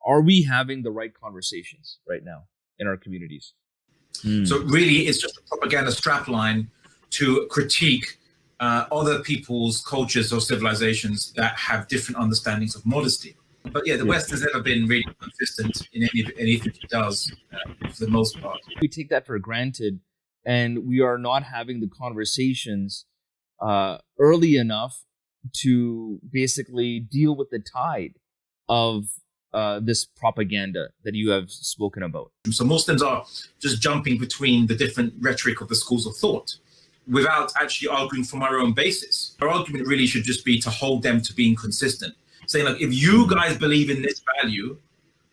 Are we having the right conversations right now in our communities? So really, it's just a propaganda strapline to critique other people's cultures or civilizations that have different understandings of modesty. But yeah, the West has never been really consistent in anything it does, for the most part. We take that for granted, and we are not having the conversations early enough to basically deal with the tide of this propaganda that you have spoken about. So Muslims are just jumping between the different rhetoric of the schools of thought without actually arguing from our own basis. Our argument really should just be to hold them to being consistent. Saying, like, if you guys believe in this value,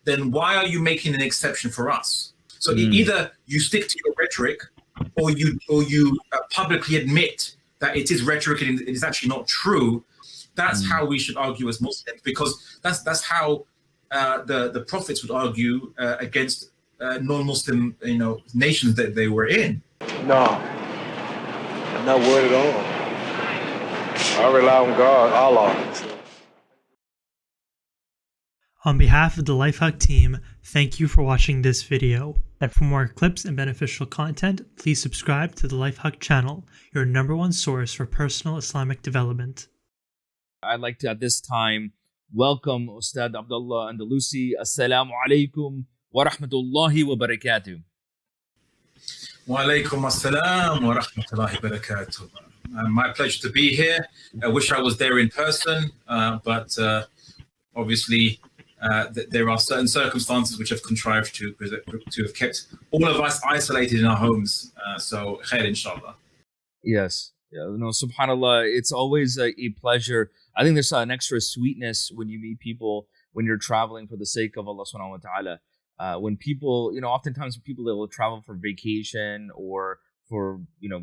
then why are you making an exception for us? So either you stick to your rhetoric, or you publicly admit that it is rhetoric and it is actually not true. That's how we should argue as Muslims, because that's how the prophets would argue against non-Muslim nations that they were in. No, I'm not worried at all. I rely on God, Allah. On behalf of the Lifehawk team, thank you for watching this video. And for more clips and beneficial content, please subscribe to the Lifehawk channel, your #1 source for personal Islamic development. I'd like to, at this time, welcome Ustadh Abdullah Andalusi. Assalamu alaikum wa rahmatullahi wa barakatuh. Wa alaikum assalam wa rahmatullahi wa barakatuh. My pleasure to be here. I wish I was there in person, but obviously there are certain circumstances which have contrived to have kept all of us isolated in our homes. So, khair inshallah. Yes. Yeah, no, subhanAllah, it's always a pleasure. I think there's an extra sweetness when you meet people when you're traveling for the sake of Allah subhanahu wa ta'ala. When people, oftentimes people that will travel for vacation or for,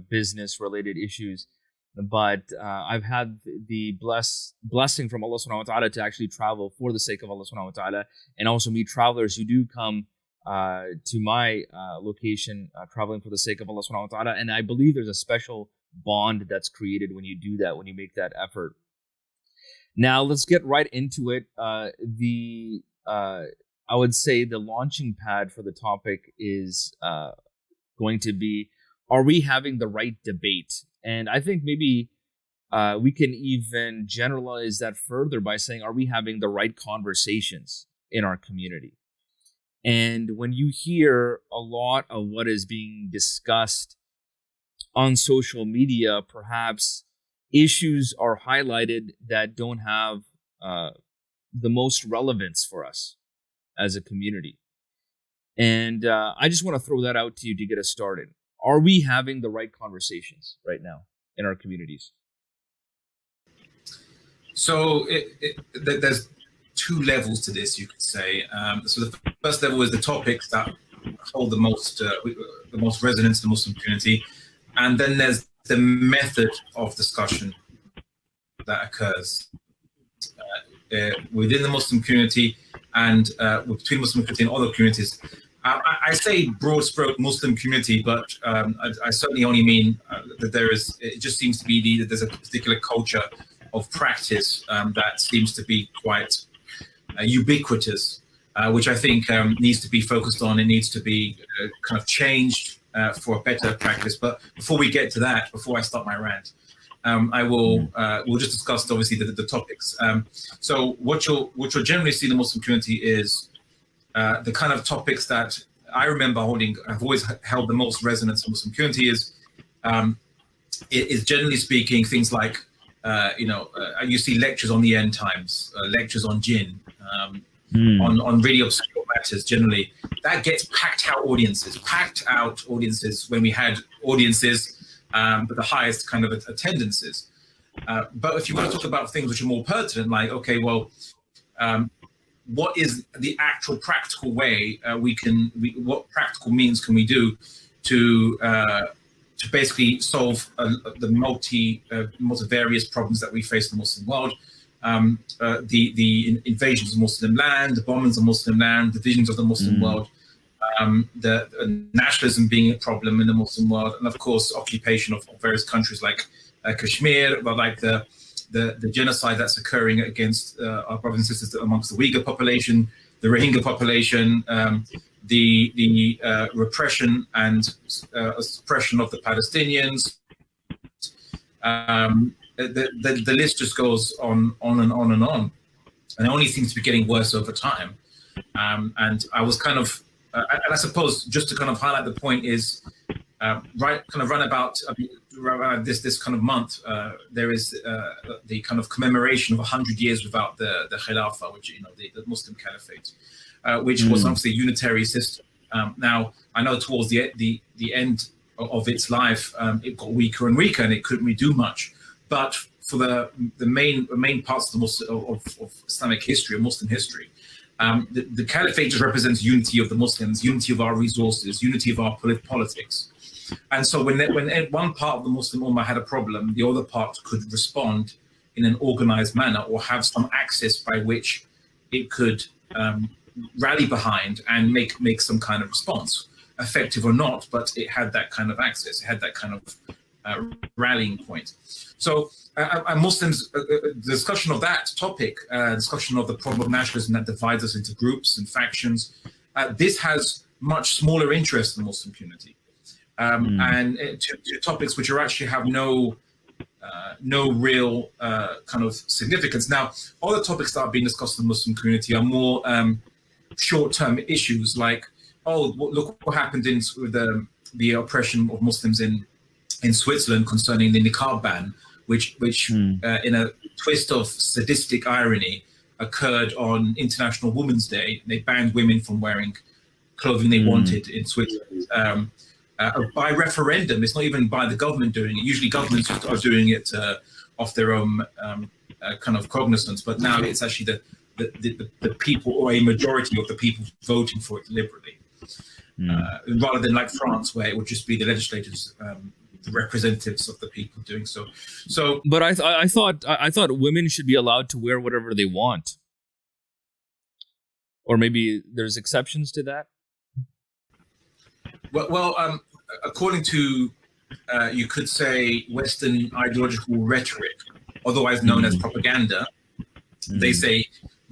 business related issues. But I've had the blessing from Allah subhanahu wa ta'ala to actually travel for the sake of Allah subhanahu wa ta'ala, and also meet travelers who do come to my location traveling for the sake of Allah subhanahu wa ta'ala. And I believe there's a special bond that's created when you do that, when you make that effort. Now let's get right into it. I would say the launching pad for the topic is going to be, are we having the right debate? And I think maybe we can even generalize that further by saying, are we having the right conversations in our community? And when you hear a lot of what is being discussed on social media, perhaps issues are highlighted that don't have the most relevance for us as a community. And I just want to throw that out to you to get us started. Are we having the right conversations right now in our communities? So there's two levels to this, you could say. So the first level is the topics that hold the most resonance in the Muslim community, and then there's the method of discussion that occurs within the Muslim community and between Muslim community and other communities. I say broad stroke Muslim community, but I certainly only mean that it just seems to be that there's a particular culture of practice that seems to be quite ubiquitous, which I think needs to be focused on. It needs to be kind of changed for a better practice. But before we get to that, before I start my rant, we'll just discuss obviously the topics. So what you'll generally see in the Muslim community is the kind of topics that I remember I've always held the most resonance in the Muslim community is generally speaking things like, you see lectures on the end times, lectures on jinn, on really obscure matters generally. That gets packed out audiences when we had audiences, but the highest kind of attendances. But if you want to talk about things which are more pertinent, like, okay, well, what is the actual practical way what practical means can we do to basically solve the multivarious problems that we face in the Muslim world, the invasions of Muslim land, the bombings of Muslim land, the divisions of the Muslim world, the nationalism being a problem in the Muslim world, and of course occupation of various countries like Kashmir, but like the genocide that's occurring against our brothers and sisters amongst the Uyghur population, the Rohingya population, the repression and suppression of the Palestinians. The list just goes on and on and on, and it only seems to be getting worse over time. And I was kind of, and I suppose just to kind of highlight the point is, run about this kind of month, there is the kind of commemoration of 100 years without the Khilafah, which the Muslim Caliphate, which was obviously a unitary system. Now I know towards the end of its life, it got weaker and weaker, and it couldn't really do much. But for the main parts of Islamic history, or Muslim history, the Caliphate just represents unity of the Muslims, unity of our resources, unity of our politics. And so when one part of the Muslim Ummah had a problem, the other part could respond in an organized manner, or have some access by which it could rally behind and make some kind of response, effective or not, but it had that kind of access, it had that kind of rallying point. So Muslims, the discussion of that topic, discussion of the problem of nationalism that divides us into groups and factions, this has much smaller interest in the Muslim community. And to topics which are actually have no real kind of significance. Now, all the topics that are being discussed in the Muslim community are more short-term issues, like, look what happened with the oppression of Muslims in Switzerland concerning the niqab ban, which in a twist of sadistic irony occurred on International Women's Day. They banned women from wearing clothing they wanted in Switzerland. By referendum. It's not even by the government doing it. Usually governments are doing it off their own kind of cognizance, but now it's actually the people, or a majority of the people, voting for it deliberately, rather than like France, where it would just be the legislators, the representatives of the people doing so. But I thought women should be allowed to wear whatever they want, or maybe there's exceptions to that. Well, according to, you could say, Western ideological rhetoric, otherwise known as propaganda, they say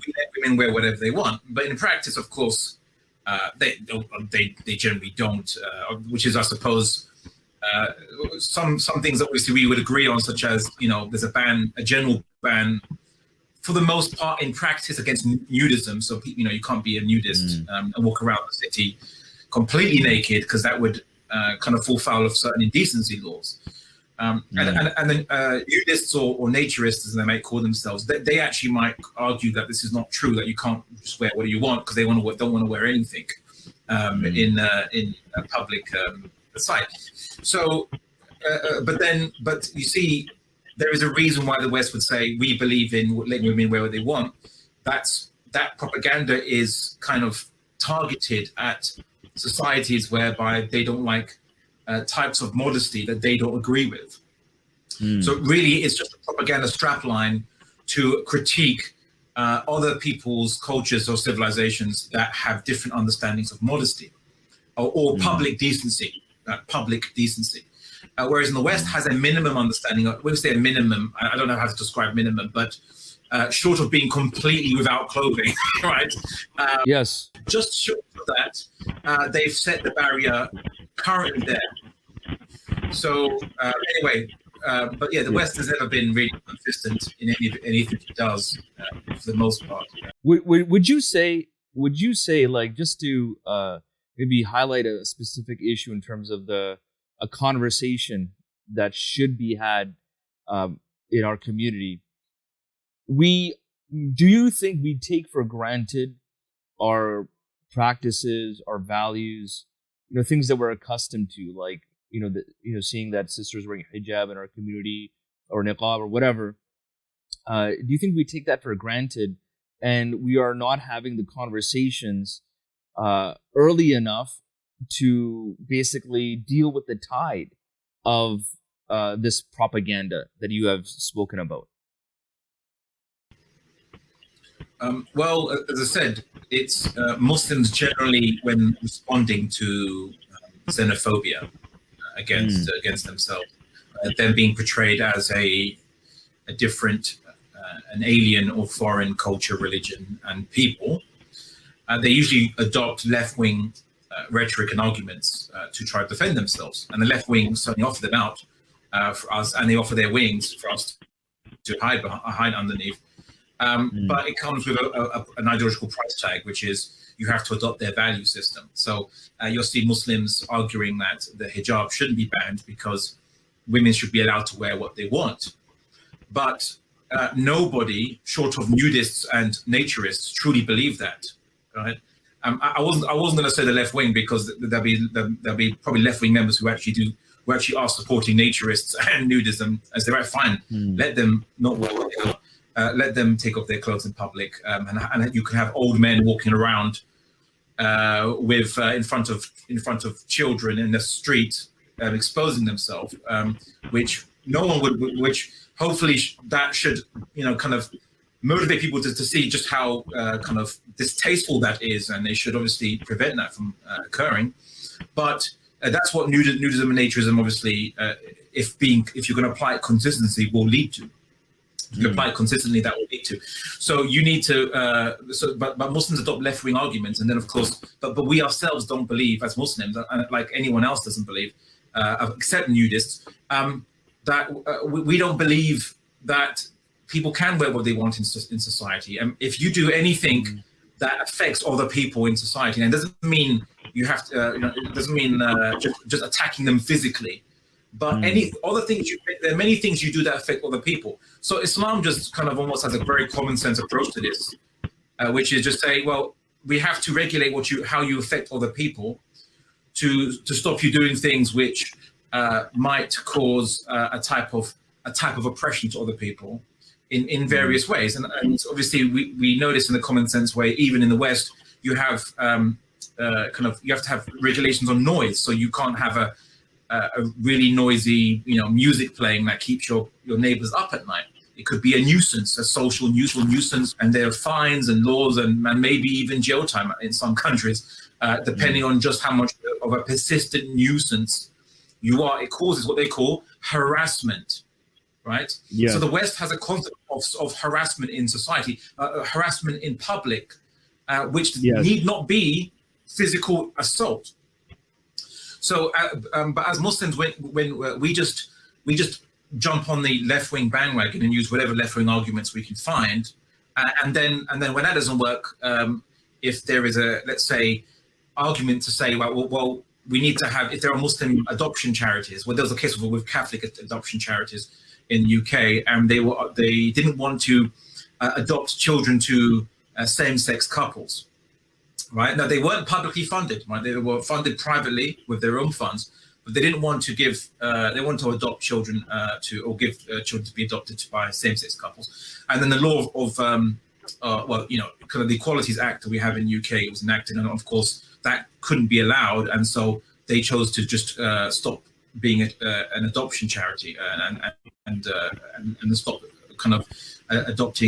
we let women wear whatever they want, but in practice, of course, they generally don't. Which is, I suppose, some things obviously we would agree on, such as there's a general ban, for the most part, in practice against nudism. So you can't be a nudist and walk around the city completely naked, because that would kind of fall foul of certain indecency laws. And then nudists or naturists, as they might call themselves, they actually might argue that this is not true, that you can't just wear what you want, because they don't want to wear anything in a public site. So, but you see, there is a reason why the West would say we believe in letting women wear what they want. That propaganda is kind of targeted at societies whereby they don't like types of modesty that they don't agree with. So really, it's just a propaganda strapline to critique other people's cultures or civilizations that have different understandings of modesty or public decency. Whereas in the West has a minimum understanding of, when we say a minimum, I don't know how to describe minimum, but short of being completely without clothing, right? Yes. Just short of that, they've set the barrier currently there. So anyway, but yeah, the West has never been really consistent in anything it does, for the most part. Would you say, like, just to maybe highlight a specific issue in terms of a conversation that should be had in our community? Do you think we take for granted our practices, our values, things that we're accustomed to, like, seeing that sisters wearing hijab in our community or niqab or whatever? Do you think we take that for granted, and we are not having the conversations early enough to basically deal with the tide of this propaganda that you have spoken about? Well, as I said, it's Muslims generally, when responding to xenophobia against themselves, them being portrayed as a different, an alien or foreign culture, religion, and people, they usually adopt left-wing rhetoric and arguments to try to defend themselves. And the left wing certainly offer them out for us, and they offer their wings for us to hide underneath. But it comes with an ideological price tag, which is you have to adopt their value system. So you'll see Muslims arguing that the hijab shouldn't be banned because women should be allowed to wear what they want. But nobody, short of nudists and naturists, truly believe that, right? I wasn't going to say the left wing because there'll be probably left wing members who actually are supporting naturists and nudism. As they're right, fine, let them not wear what they want. Let them take off their clothes in public, and you can have old men walking around with in front of children in the street, exposing themselves, which no one would. Which hopefully that should kind of motivate people to see just how kind of distasteful that is, and they should obviously prevent that from occurring. But that's what nudism and naturism, obviously, if you're going to apply it consistency, will lead to. If you apply it consistently, that will lead to. So you need to. But Muslims adopt left-wing arguments, and then of course, but we ourselves don't believe as Muslims, like anyone else doesn't believe, except nudists, that we don't believe that people can wear what they want in society. And if you do anything that affects other people in society, and it doesn't mean you have to, it doesn't mean just attacking them physically, but any other things, there are many things you do that affect other people. So Islam just kind of almost has a very common sense approach to this, which is just say, well, we have to regulate how you affect other people to stop you doing things which might cause a type of oppression to other people in various ways. And obviously we notice in the common sense way, even in the West, you have you have to have regulations on noise. So you can't have a really noisy, music playing that keeps your neighbors up at night. It could be a nuisance, a social nuisance, and there are fines and laws and maybe even jail time in some countries, depending on just how much of a persistent nuisance you are. It causes what they call harassment, right? Yeah. So the West has a concept of harassment in society, harassment in public, which need not be physical assault. So, but as Muslims, when we just jump on the left-wing bandwagon and use whatever left-wing arguments we can find, and then when that doesn't work, if there is a, let's say, argument to say, well, we need to have, if there are Muslim adoption charities, well, there was a case with Catholic adoption charities in the UK, and they didn't want to adopt children to same-sex couples. Right now, they weren't publicly funded. Right, they were funded privately with their own funds, but they didn't want to give. They want to adopt children give children to be adopted by same-sex couples. And then the law of kind of the Equalities Act that we have in the UK was enacted, and of course that couldn't be allowed, and so they chose to just stop being an adoption charity and stop kind of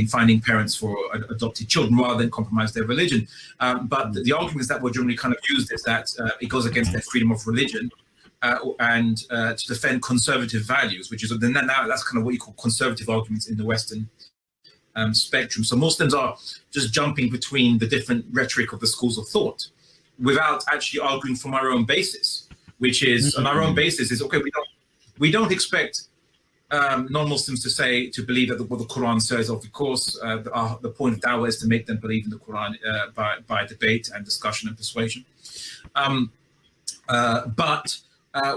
finding parents for adopted children rather than compromise their religion. But the arguments that were generally kind of used is that it goes against their freedom of religion and to defend conservative values, which is now that's kind of what you call conservative arguments in the Western spectrum. So Muslims are just jumping between the different rhetoric of the schools of thought without actually arguing from our own basis, which is on our own basis is, okay, we don't expect non-Muslims to believe that what the Quran says. Of course, the point of Dawah is to make them believe in the Quran by debate and discussion and persuasion. But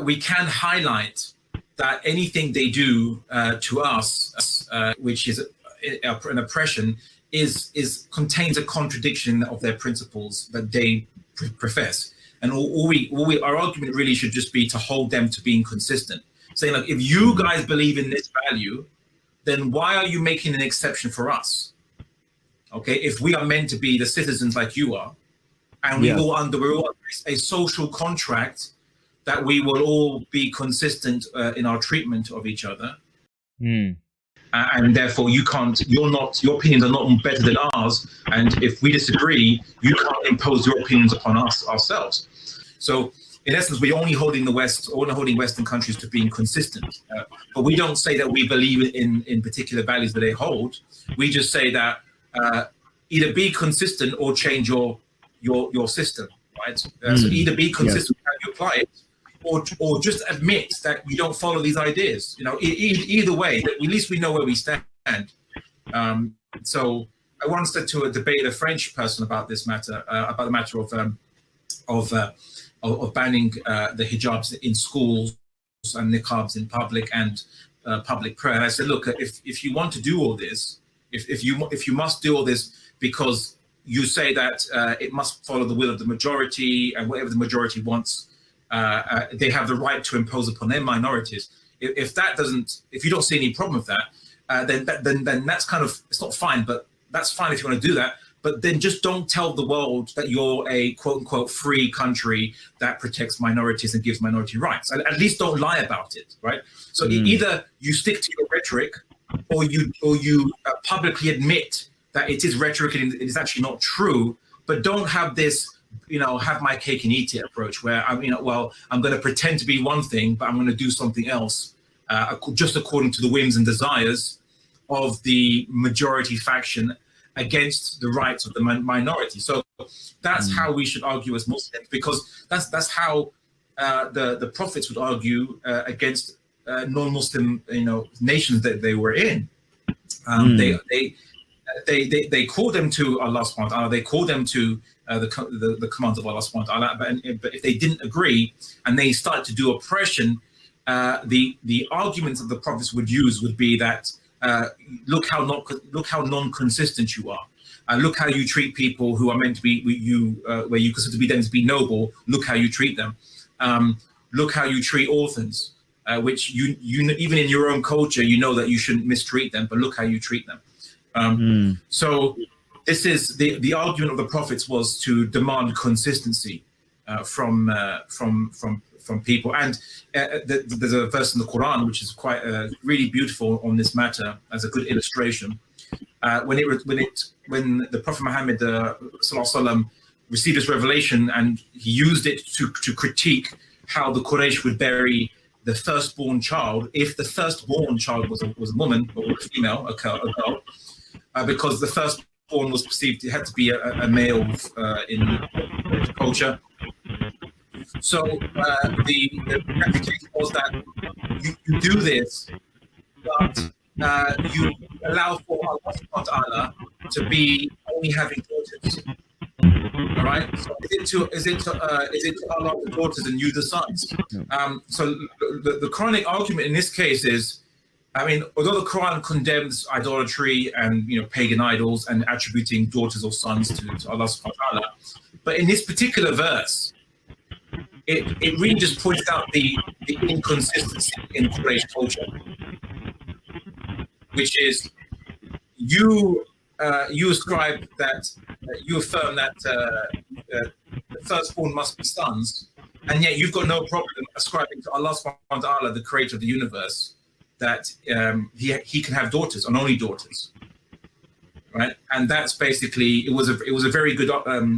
we can highlight that anything they do to us, which is an oppression, contains a contradiction of their principles that they profess. And our argument really should just be to hold them to being consistent. Saying, like, if you guys believe in this value, then why are you making an exception for us? Okay, if we are meant to be the citizens like you are, and we're all under a social contract that we will all be consistent in our treatment of each other, and therefore your opinions are not better than ours. And if we disagree, you can't impose your opinions upon us ourselves. So, in essence, we're only holding Western countries to being consistent. But we don't say that we believe in particular values that they hold. We just say that either be consistent or change your your system, right? So either be consistent with how you apply it, or just admit that you don't follow these ideas. Either way, at least we know where we stand. So I once said to a French person about this matter, about the matter of banning the hijabs in schools and niqabs in public and public prayer. And I said, look, if you want to do all this, if you must do all this because you say that it must follow the will of the majority and whatever the majority wants, they have the right to impose upon their minorities. If you don't see any problem with that, then that's kind of, it's not fine, but that's fine if you want to do that. But then just don't tell the world that you're a quote unquote free country that protects minorities and gives minority rights. At least don't lie about it, right? So either you stick to your rhetoric, or you publicly admit that it is rhetoric and it is actually not true. But don't have this, have my cake and eat it approach where I'm going to pretend to be one thing, but I'm going to do something else, just according to the whims and desires of the majority faction against the rights of the minority. So that's how we should argue as Muslims, because that's how the prophets would argue against non-Muslim nations that they were in. They call them to Allah subhanahu wa ta'ala, they call them to the commands of Allah subhanahu wa ta'ala, but if they didn't agree and they started to do oppression, the arguments that the prophets would use would be that look how non-consistent you are. Look how you treat people who are meant to be where you consider to be them to be noble. Look how you treat them. Look how you treat orphans, which you even in your own culture that you shouldn't mistreat them, but look how you treat them. So this is the argument of the prophets was to demand consistency from people. And there's a verse in the Quran which is quite really beautiful on this matter as a good illustration. When the Prophet Muhammad sallallahu received this revelation, and he used it to critique how the Quraysh would bury the firstborn child if the firstborn child was a woman or a female, a girl, because the firstborn was perceived, it had to be a male in culture. So the implication was that you do this, but you allow for Allah subhanahu wa ta'ala to be only having daughters. All right. So is it to Allah the daughters and you the sons? So the Quranic argument in this case is, although the Quran condemns idolatry and pagan idols and attributing daughters or sons to Allah subhanahu wa ta'ala, but in this particular verse, it really just points out the inconsistency in Quraysh culture, which is you ascribe that you affirm that the firstborn must be sons, and yet you've got no problem ascribing to Allah subhanahu wa ta'ala, the creator of the universe, that he can have daughters and only daughters, right? And that's basically it was a very good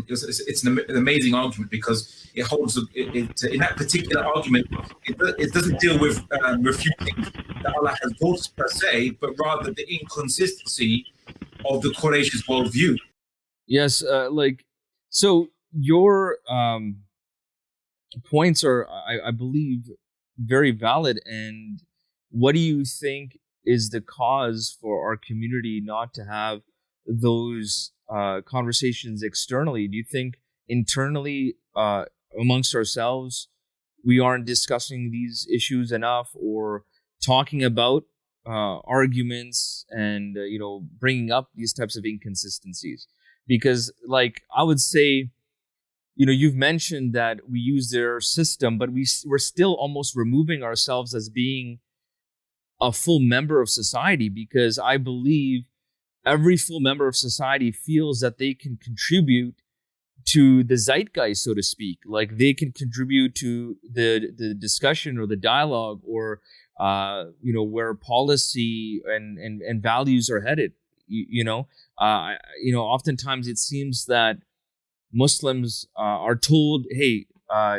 it's an amazing argument, because it holds in that particular argument it doesn't deal with refuting that Allah has daughters per se, but rather the inconsistency of the Quraysh's worldview. Yes, so your points are, I believe, very valid. And what do you think is the cause for our community not to have those conversations externally? Do you think internally, amongst ourselves, we aren't discussing these issues enough, or talking about arguments and bringing up these types of inconsistencies? Because I would say, you've mentioned that we use their system, but we're still almost removing ourselves as being a full member of society, because I believe every full member of society feels that they can contribute to the zeitgeist, so to speak. Like they can contribute to the discussion or the dialogue, or where policy and values are headed. Oftentimes it seems that Muslims are told, hey,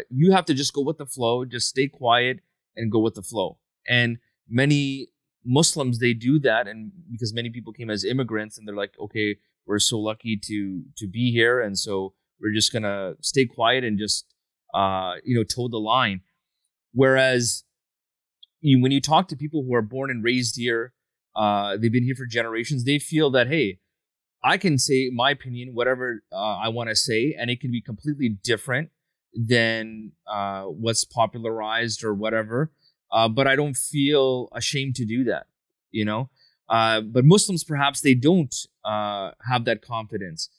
you have to just go with the flow, just stay quiet and go with the flow. And many Muslims, they do that, and because many people came as immigrants, and they're like, okay, we're so lucky to be here, and so We're just gonna stay quiet and just toe the line. Whereas when you talk to people who are born and raised here, they've been here for generations, they feel that, hey, I can say my opinion, whatever I want to say, and it can be completely different than what's popularized or whatever. But I don't feel ashamed to do that, But Muslims, perhaps they don't have that confidence.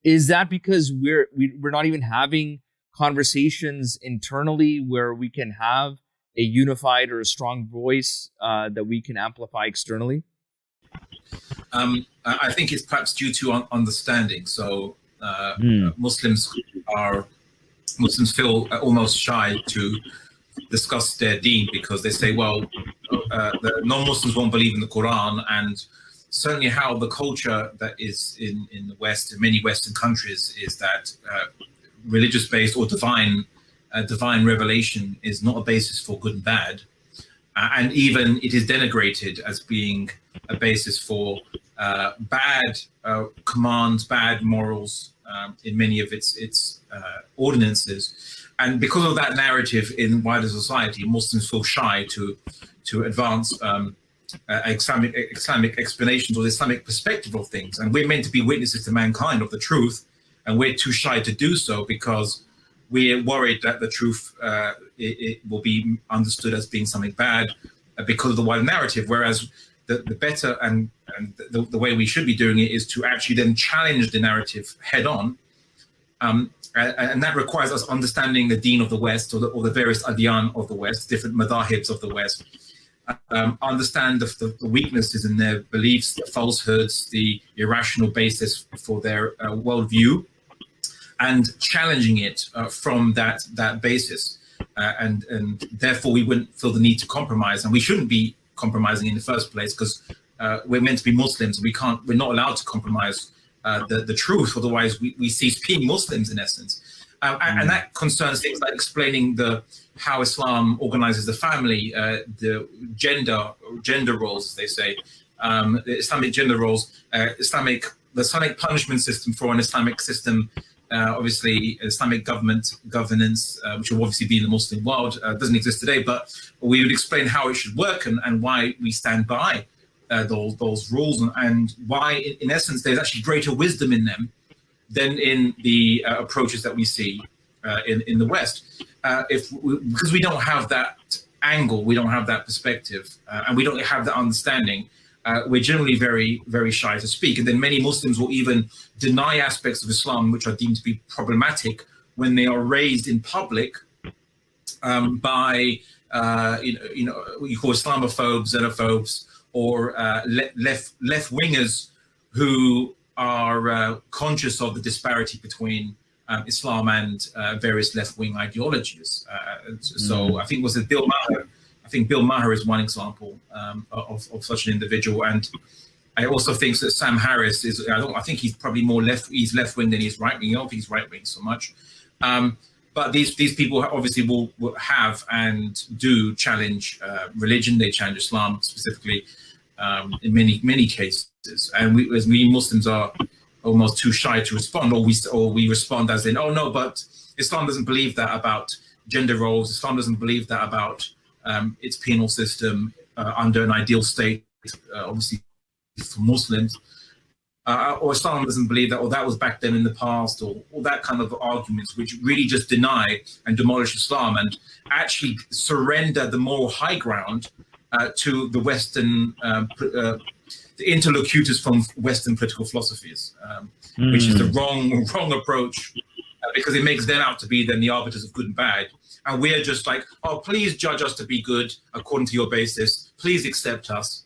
Is that because we're not even having conversations internally where we can have a unified or a strong voice that we can amplify externally? I think it's perhaps due to understanding. So Muslims feel almost shy to discuss their deen because they say, well, the non-Muslims won't believe in the Quran, and certainly how the culture that is in the West, in many Western countries, is that religious-based or divine revelation is not a basis for good and bad, and even it is denigrated as being a basis for bad commands, bad morals in many of its ordinances. And because of that narrative in wider society, Muslims feel shy to advance Islamic explanations or the Islamic perspective of things. And we're meant to be witnesses to mankind of the truth, and we're too shy to do so because we're worried that the truth it will be understood as being something bad because of the wider narrative. Whereas the better and the way we should be doing it is to actually then challenge the narrative head on. And that requires us understanding the deen of the West or the various adyan of the West, different madahibs of the West, understand the weaknesses in their beliefs, the falsehoods, the irrational basis for their worldview, and challenging it from that basis. And therefore we wouldn't feel the need to compromise, and we shouldn't be compromising in the first place because we're meant to be Muslims. We're not allowed to compromise the truth, otherwise we cease being Muslims in essence. And that concerns things like explaining how Islam organizes the family, the gender roles, as they say, the Islamic gender roles, the Islamic punishment system for an Islamic system, obviously Islamic governance, which will obviously be in the Muslim world, doesn't exist today, but we would explain how it should work and why we stand by those rules and why, in essence, there's actually greater wisdom in them than in the approaches that we see in the West. Because we don't have that angle, we don't have that perspective, and we don't have that understanding, we're generally very, very shy to speak. And then many Muslims will even deny aspects of Islam which are deemed to be problematic when they are raised in public by what you call Islamophobes, xenophobes, or left wingers who are conscious of the disparity between Islam and various left wing ideologies. So I think Bill Maher. I think Bill Maher is one example of such an individual, and I also think that Sam Harris is. I think he's probably more He's left wing than he's right wing. I don't think he's right wing so much. But these people obviously will have and do challenge religion. They challenge Islam specifically in many cases, and we Muslims are almost too shy to respond, or we respond as in, oh no, but Islam doesn't believe that about gender roles. Islam doesn't believe that about its penal system under an ideal state, obviously for Muslims. Or Islam doesn't believe that, or that was back then in the past, or all that kind of arguments, which really just deny and demolish Islam and actually surrender the moral high ground to the Western, the interlocutors from Western political philosophies, which is the wrong approach, because it makes them out to be then the arbiters of good and bad. And we're just like, oh, please judge us to be good according to your basis. Please accept us,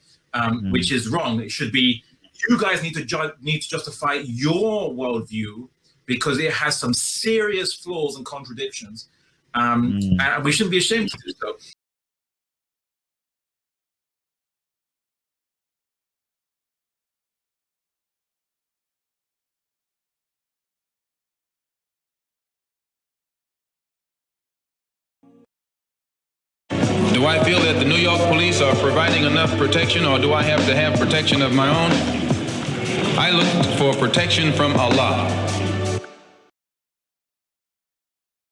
which is wrong. It should be, you guys need to justify your worldview because it has some serious flaws and contradictions, and we shouldn't be ashamed to do so. Do I feel that the New York police are providing enough protection, or do I have to have protection of my own? I look for protection from Allah.